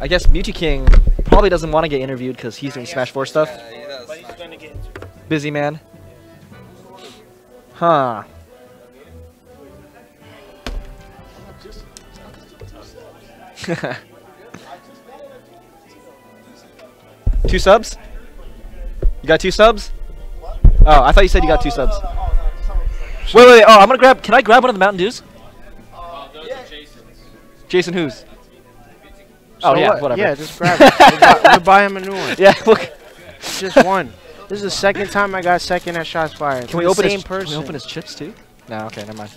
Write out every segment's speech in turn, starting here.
I guess Mewtwo King probably doesn't want to get interviewed because he's doing Smash 4 stuff. Yeah, he does. But he's gonna get into it. Busy man. Huh. Two subs? You got 2 subs? Oh, I thought you said you got 2 subs. Wait. Oh, I'm gonna grab. Can I grab one of the Mountain Dews? Those are Jason's. Jason, who's? So Oh yeah, what? whatever. Yeah, just grab it. We'll buy him a new one. Yeah. Look. Just one. This is the second time I got second at shots fired. Can we The open same his? person. Can we open his chips too? No. Okay. Never mind.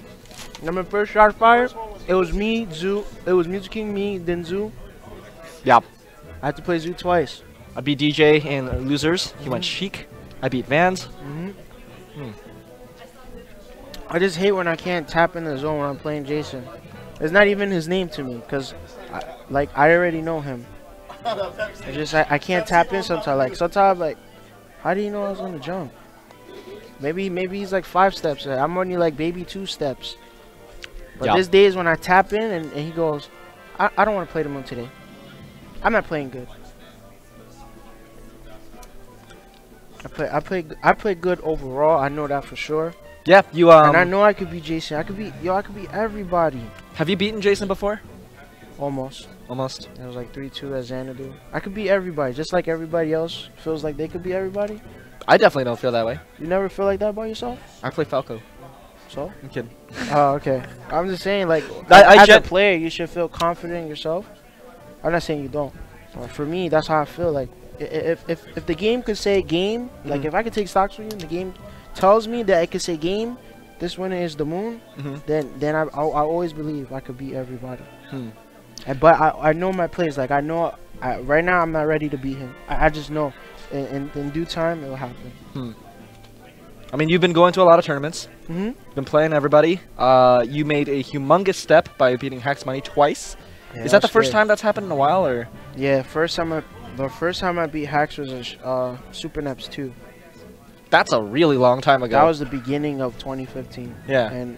Number first shots fired. It was me, Zoo. It was Music King, me, then Zoo. Yeah. I had to play Zoo twice. I beat DJ in losers. He went Sheik. I beat Vans. I just hate when I can't tap in the zone when I'm playing Jason. It's not even his name to me, cause I already know him. I can't tap in sometimes. Sometimes how do you know I was gonna jump? Maybe he's like 5 steps. I'm only like baby 2 steps. But there's days when I tap in and he goes, I don't want to play the moon today. I'm not playing good. I play good overall. I know that for sure. Yeah. You And I know I could be Jason. I could be everybody. Have you beaten Jason before? Almost. Almost. It was like 3-2 at Xanadu. I could be everybody, just like everybody else feels like they could be everybody. I definitely don't feel that way. You never feel like that about yourself? I play Falco. So? I'm kidding. Oh, okay. I'm just saying, like, I as a player, you should feel confident in yourself. I'm not saying you don't. For me, that's how I feel. Like, if the game could say game, like if I could take stocks from you, and the game tells me that it could say game, this winner is the moon, then I always believe I could beat everybody. But I know my plays. Like I know right now I'm not ready to beat him. I just know, in due time it will happen. I mean, you've been going to a lot of tournaments. Been playing everybody. You made a humongous step by beating Hacks Money twice. Yeah, Is that the first time that's happened in a while, or? Yeah, the first time I beat Hacks was in Super Neps 2. That's a really long time ago. That was the beginning of 2015. Yeah. And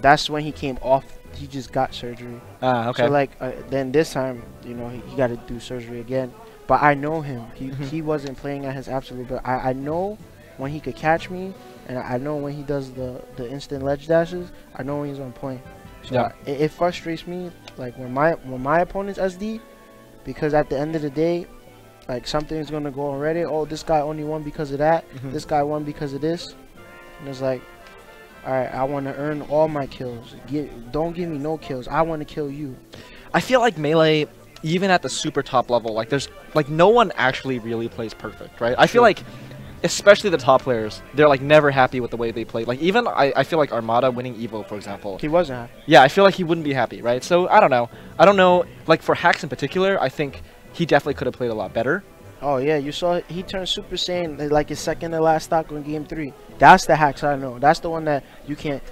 that's when he came off. He just got surgery. Ah, okay. So like then this time, you know, he got to do surgery again. But I know him. He wasn't playing at his absolute best. I know when he could catch me, and I know when he does the instant ledge dashes. I know when he's on point. So Yeah. it frustrates me like when my opponent's SD, because at the end of the day, like something's gonna go on Reddit. Oh, this guy only won because of that. This guy won because of this. And it's like, all right, I want to earn all my kills. Don't give me no kills. I want to kill you. I feel like Melee, even at the super top level, like there's like no one actually really plays perfect, right? I feel like, especially the top players, they're like never happy with the way they play. Like even I feel like Armada winning Evo, for example. He wasn't happy. Yeah, I feel like he wouldn't be happy, right? So I don't know. I don't know. Like for Hacks in particular, I think he definitely could have played a lot better. Oh yeah, you saw he turned Super Saiyan like his second to last stock on Game 3. That's the Hacks I know. That's the one that you can't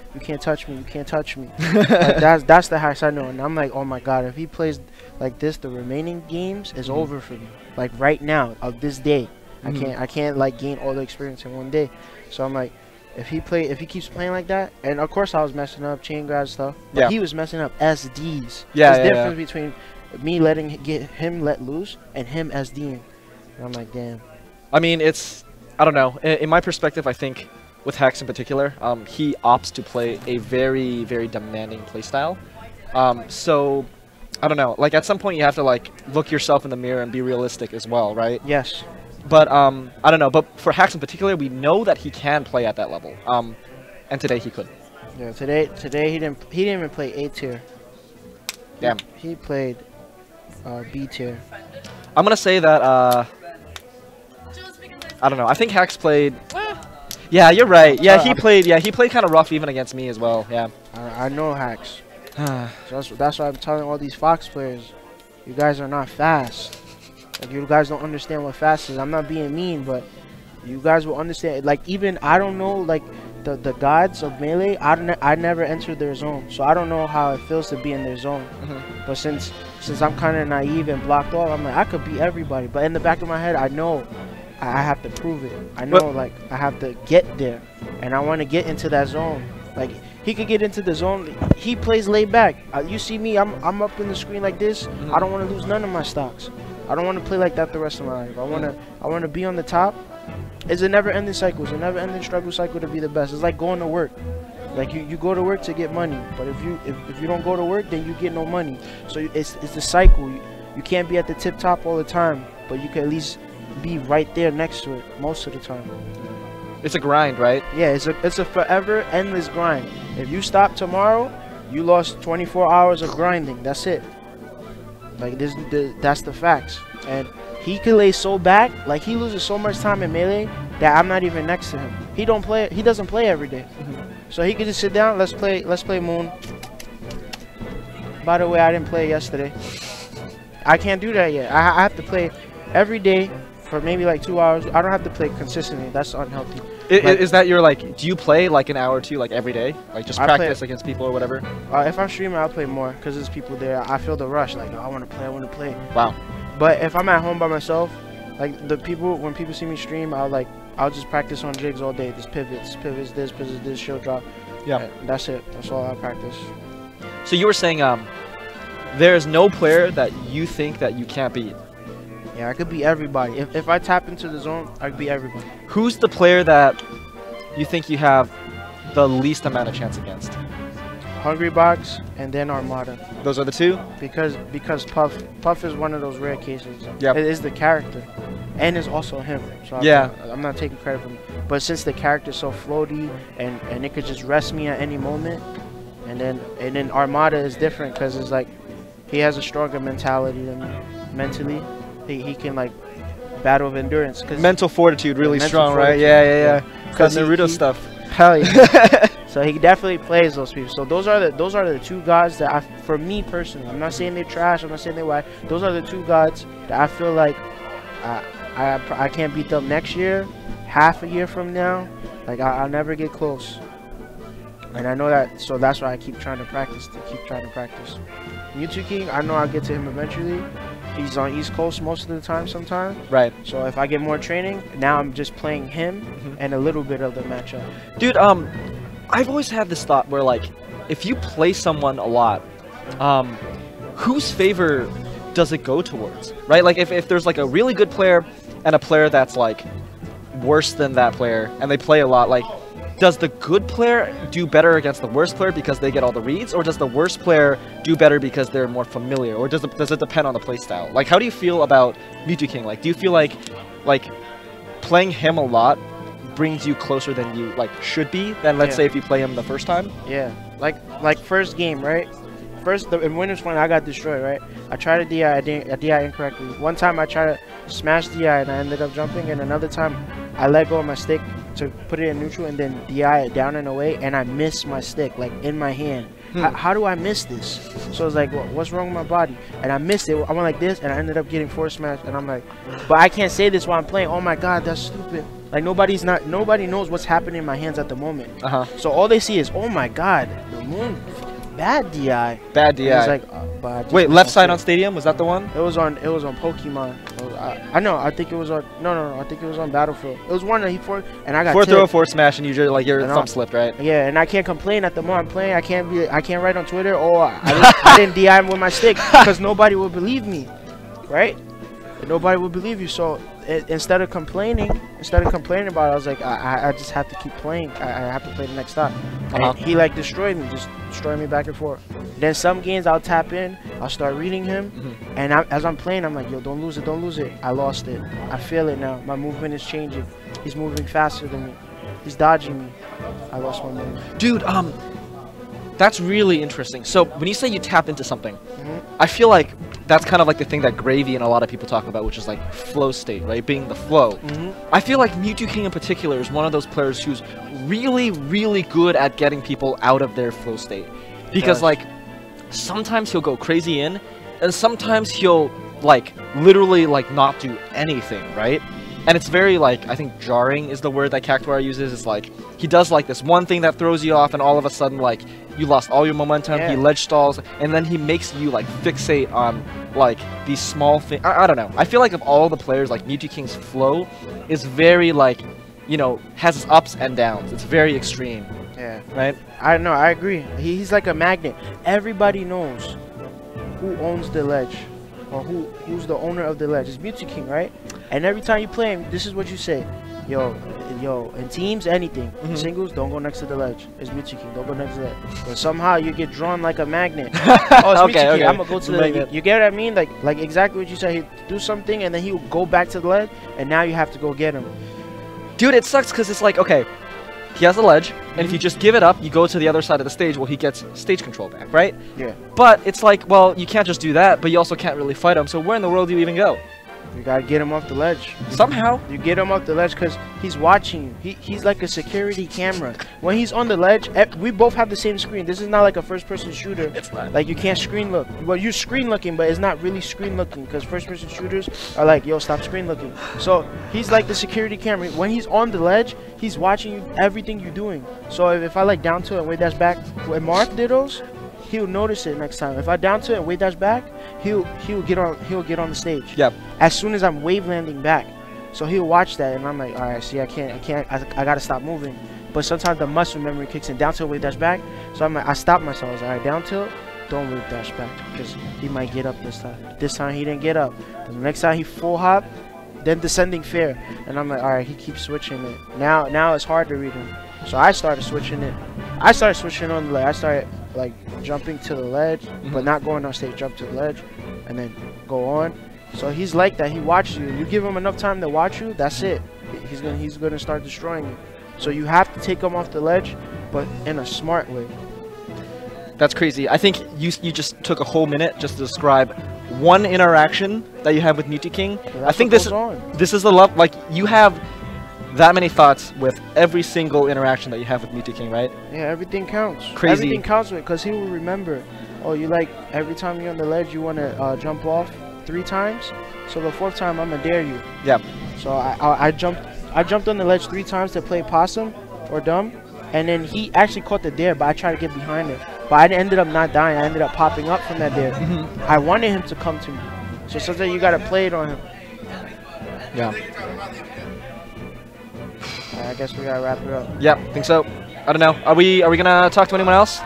touch me. You can't touch me. Like, that's the Hacks I know. And I'm like, oh my god, if he plays like this, the remaining games is over for me. Like right now, of this day, I can't like gain all the experience in one day. So I'm like, if he keeps playing like that, and of course I was messing up chain grab stuff, but he was messing up SDs. Yeah, There's difference between me letting him let loose and him SDing. And I'm like, damn. I mean, I don't know. In my perspective, I think with Hacks in particular, he opts to play a very, very demanding playstyle. So, I don't know. Like, at some point, you have to, like, look yourself in the mirror and be realistic as well, right? Yes. But, I don't know. But for Hacks in particular, we know that he can play at that level. And today he couldn't. Yeah, today he didn't even play A tier. Damn. He played B tier. I'm going to say that, I don't know. I think Hacks played... Yeah, you're right. Yeah, he played kind of rough even against me as well. Yeah. I know Hacks. So that's why I'm telling all these Fox players, you guys are not fast. Like, you guys don't understand what fast is. I'm not being mean, but you guys will understand. Like, even I don't know, like the gods of Melee, I never entered their zone, so I don't know how it feels to be in their zone. But since I'm kind of naive and blocked off, I'm like, I could beat everybody. But in the back of my head, I know I have to prove it. I know, like, I have to get there, and I want to get into that zone. Like, He could get into the zone. He plays laid back. You see me, I'm up in the screen like this. I don't want to lose none of my stocks. I don't want to play like that the rest of my life. I want to be on the top. It's a never-ending cycle. It's a never-ending struggle cycle to be the best. It's like going to work. Like you go to work to get money, but if you don't go to work, then you get no money. So it's the cycle. You can't be at the tip top all the time, but you can at least be right there next to it most of the time. It's a grind, right? Yeah, it's a forever endless grind. If you stop tomorrow, you lost 24 hours of grinding. That's it. Like that's the facts. And he can lay so back, like he loses so much time in melee that I'm not even next to him. He doesn't play every day. So he could just sit down, let's play Moon. By the way, I didn't play yesterday. I can't do that yet. I have to play every day for maybe like 2 hours. I don't have to play consistently. That's unhealthy. Is that your, like, do you play like an hour or two, like every day? Like just practice against people or whatever? If I'm streaming, I'll play more because there's people there. I feel the rush. Like, I want to play. Wow. But if I'm at home by myself, like when people see me stream, I'll just practice on jigs all day. Just pivots, this, shield drop. Yeah. That's it. That's all I practice. So you were saying there's no player that you think that you can't beat. Yeah, I could beat everybody. If I tap into the zone, I could beat everybody. Who's the player that you think you have the least amount of chance against? Hungrybox and then Armada. Those are the two? Because Puff is one of those rare cases. Yeah. It is the character. And it's also him. So I'm not taking credit for him. But since the character's so floaty and it could just rest me at any moment, and then Armada is different because it's like he has a stronger mentality than me. Mentally, he can like battle of endurance. Mental fortitude really strong, right? Yeah. Because Naruto stuff. Hell yeah. So he definitely plays those people. So those are the two gods that for me personally, I'm not saying they're trash, I'm not saying they're whack. Those are the two gods that I feel like I can't beat them next year, half a year from now. Like I'll never get close. And I know that, so that's why I keep trying to practice. Mewtwo King, I know I'll get to him eventually. He's on East Coast most of the time sometimes. Right. So if I get more training, now I'm just playing him and a little bit of the matchup. Dude, I've always had this thought where, like, if you play someone a lot, whose favor does it go towards, right? Like, if there's, like, a really good player and a player that's, like, worse than that player, and they play a lot, like, does the good player do better against the worst player because they get all the reads, or does the worst player do better because they're more familiar, or does it depend on the playstyle? Like, how do you feel about Mewtwo King? Like, do you feel like playing him a lot brings you closer than you should be than, let's say, if you play him the first time? Yeah, like first game, right? In Winners Point, I got destroyed, right? I tried to DI, I DI incorrectly. One time I tried to smash DI and I ended up jumping, and another time I let go of my stick to put it in neutral and then DI it down and away, and I missed my stick, like, in my hand. How do I miss this? So it's like, what's wrong with my body? And I missed it. I went like this, and I ended up getting force smash, and I'm like, but I can't say this while I'm playing. Oh my god, that's stupid. Like, nobody knows what's happening in my hands at the moment. So all they see is, oh my god, the Moon, bad DI. Bad DI. It's like, wait, left side on Stadium, was that the one? It was on Pokemon. I think it was on I think it was on Battlefield. It was one that he forced, and I got fourth throw, forward smash, and usually like your thumb slipped, right? Yeah, and I can't complain at the moment I'm playing. I can't write on Twitter, I didn't DI him with my stick, because nobody would believe me, right? Nobody would believe you. So instead of complaining about it, I was like, I just have to keep playing. I have to play the next stop. And he like destroyed me back and forth. Then some games I'll tap in, I'll start reading him, and as I'm playing, I'm like, yo, don't lose it. I lost it. I feel it now. My movement is changing. He's moving faster than me. He's dodging me. I lost my movement. Dude, that's really interesting. So when you say you tap into something, I feel like that's kind of like the thing that Gravy and a lot of people talk about, which is like flow state, right? Being the flow. I feel like Mewtwo King in particular is one of those players who's really, really good at getting people out of their flow state. Because like, sometimes he'll go crazy in, and sometimes he'll like literally like not do anything, right? And it's very like, I think jarring is the word that Cactuar uses. It's like, he does like this one thing that throws you off, and all of a sudden like, you lost all your momentum, he ledge stalls, and then he makes you like fixate on like these small things. I don't know. I feel like of all the players, like Mewtwo King's flow is very like, you know, has its ups and downs. It's very extreme. Yeah. right? I know. I agree. He's like a magnet. Everybody knows who owns the ledge, or who's the owner of the ledge. It's Mew2King, right? And every time you play him, this is what you say. Yo, in teams, anything. Singles, don't go next to the ledge. It's Mew2King, don't go next to that. But somehow you get drawn like a magnet. Oh, it's Okay, Mew2King, okay. I'm gonna go to the Magnet. you get what I mean? Like exactly what you said. He'd do something and then he'll go back to the ledge, and now you have to go get him. Dude, it sucks because it's like, okay, he has a ledge, and if you just give it up, you go to the other side of the stage. Well, he gets stage control back, right? Yeah. But it's like, well, you can't just do that, but you also can't really fight him. So where in the world do you even go? You gotta get him off the ledge. Somehow. You get him off the ledge because he's watching you. He's like a security camera. When he's on the ledge, we both have the same screen. This is not like a first-person shooter. It's not. Like, you can't screen look. Well, you're screen looking, but it's not really screen looking because first-person shooters are like, yo, stop screen looking. So he's like the security camera. When he's on the ledge, he's watching you, everything you're doing. So if I like down to it and wait dash back, when Marth did those, he'll notice it next time. If I down to it and wait dash back, he'll get on the stage. Yep. As soon as I'm wave landing back. So he'll watch that and I'm like, all right, see, I gotta stop moving. But sometimes the muscle memory kicks in. Down tilt, wave dash back. So I'm like, I stop myself. I was like, all right, down tilt, don't wave dash back because he might get up this time. This time he didn't get up. The next time he full hop, then descending fair. And I'm like, all right, he keeps switching it. Now it's hard to read him. So I started switching it. I started switching on the ledge. I started like jumping to the ledge, but not going on stage. Jump to the ledge, and then go on. So he's like that. He watches you. You give him enough time to watch you. That's it. He's gonna start destroying you. So you have to take him off the ledge, but in a smart way. That's crazy. I think you just took a whole minute just to describe one interaction that you have with Mew2King. So I think this is the love. Like, you have that many thoughts with every single interaction that you have with Mew2King, right? Yeah, everything counts. Crazy. Everything counts with, because he will remember. Oh, you like every time you're on the ledge, you want to jump off 3 times. So the 4th time, I'm gonna dare you. Yeah. So I jumped on the ledge 3 times to play possum or dumb, and then he actually caught the dare, but I tried to get behind him. But I ended up not dying. I ended up popping up from that dare. I wanted him to come to me. So sometimes you gotta play it on him. Yeah. I guess we gotta wrap it up. Yeah, think so. I don't know. Are we gonna talk to anyone else?